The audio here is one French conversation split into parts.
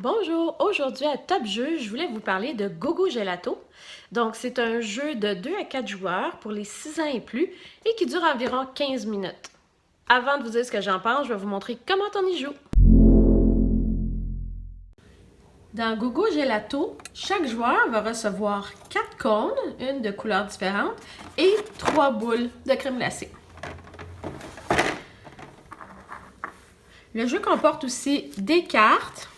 Bonjour, aujourd'hui à Top Jeu, je voulais vous parler de Gogo Gelato. Donc c'est un jeu de 2 à 4 joueurs pour les 6 ans et plus et qui dure environ 15 minutes. Avant de vous dire ce que j'en pense, je vais vous montrer comment on y joue. Dans Gogo Gelato, chaque joueur va recevoir 4 cônes, une de couleurs différentes, et 3 boules de crème glacée. Le jeu comporte aussi des cartes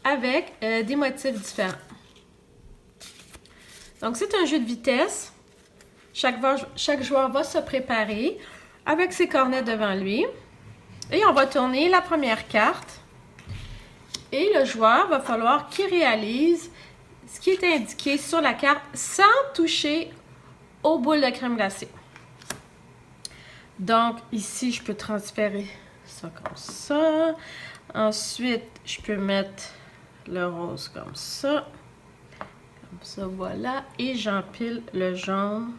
avec des motifs différents. Donc, c'est un jeu de vitesse. Chaque joueur va se préparer avec ses cornets devant lui. Et on va tourner la première carte. Et le joueur va falloir qu'il réalise ce qui est indiqué sur la carte sans toucher aux boules de crème glacée. Donc, ici, je peux transférer ça comme ça. Ensuite, je peux mettre le rose comme ça. Comme ça, voilà. Et j'empile le jaune.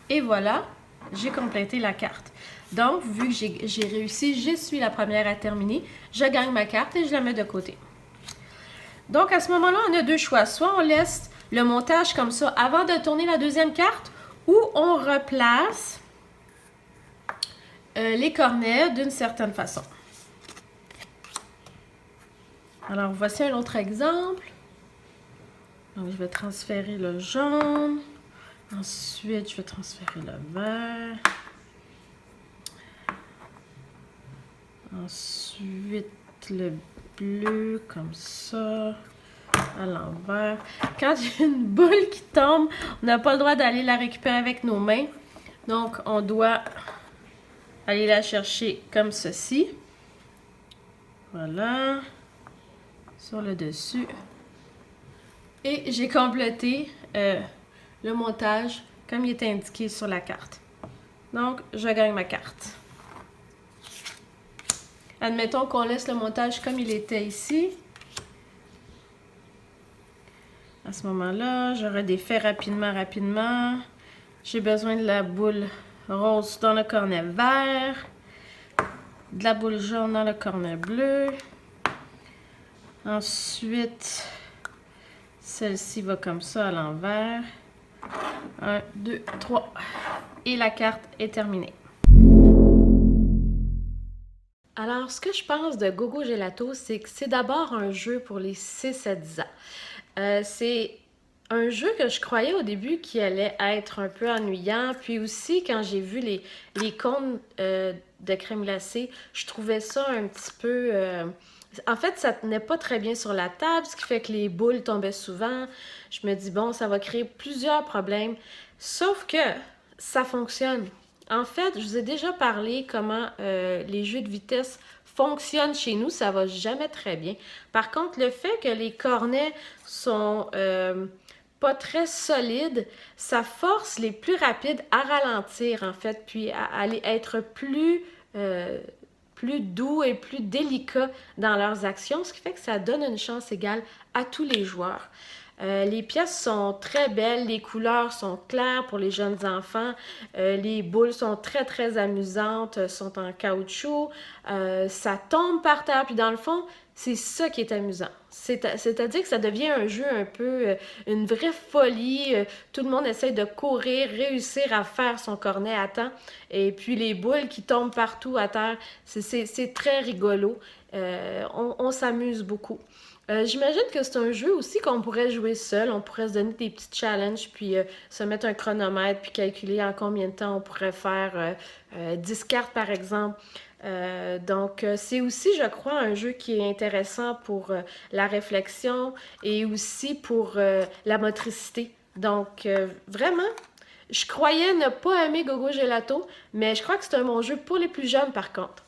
Et voilà, j'ai complété la carte. Donc, vu que j'ai réussi, je suis la première à terminer, je gagne ma carte et je la mets de côté. Donc, à ce moment-là, on a deux choix. Soit on laisse le montage comme ça avant de tourner la deuxième carte, ou on replace les cornets d'une certaine façon. Alors, voici un autre exemple. Donc, je vais transférer le jaune. Ensuite, je vais transférer le vert. Ensuite, le bleu, comme ça, à l'envers. Quand il y a une boule qui tombe, on n'a pas le droit d'aller la récupérer avec nos mains. Donc, on doit aller la chercher comme ceci. Voilà. Sur le dessus. Et j'ai complété le montage comme il est indiqué sur la carte. Donc, je gagne ma carte. Admettons qu'on laisse le montage comme il était ici. À ce moment-là, je redéfais rapidement. J'ai besoin de la boule rose dans le cornet vert, de la boule jaune dans le cornet bleu. Ensuite, celle-ci va comme ça à l'envers. 1, 2, 3. Et la carte est terminée. Alors, ce que je pense de Gogo Gelato, c'est que c'est d'abord un jeu pour les 6 à 10 ans. C'est un jeu que je croyais au début qui allait être un peu ennuyant. Puis aussi, quand j'ai vu les cônes de crème glacée, je trouvais ça un petit peu... En fait, ça tenait pas très bien sur la table, ce qui fait que les boules tombaient souvent. Je me dis, bon, ça va créer plusieurs problèmes. Sauf que ça fonctionne. En fait, je vous ai déjà parlé comment les jeux de vitesse fonctionnent chez nous. Ça va jamais très bien. Par contre, le fait que les cornets sont pas très solides, ça force les plus rapides à ralentir, en fait, puis à aller être plus doux et plus délicats dans leurs actions, ce qui fait que ça donne une chance égale à tous les joueurs. Les pièces sont très belles, les couleurs sont claires pour les jeunes enfants, les boules sont très amusantes, sont en caoutchouc, ça tombe par terre, puis dans le fond, c'est ça qui est amusant. C'est-à-dire que ça devient un jeu un peu, une vraie folie, tout le monde essaie de courir, réussir à faire son cornet à temps, et puis les boules qui tombent partout à terre, c'est très rigolo, on s'amuse beaucoup. J'imagine que c'est un jeu aussi qu'on pourrait jouer seul. On pourrait se donner des petits challenges, puis se mettre un chronomètre, puis calculer en combien de temps on pourrait faire 10 cartes, par exemple. Donc, c'est aussi, je crois, un jeu qui est intéressant pour la réflexion et aussi pour la motricité. Donc, vraiment, je croyais ne pas aimer Gogo Gelato, mais je crois que c'est un bon jeu pour les plus jeunes, par contre.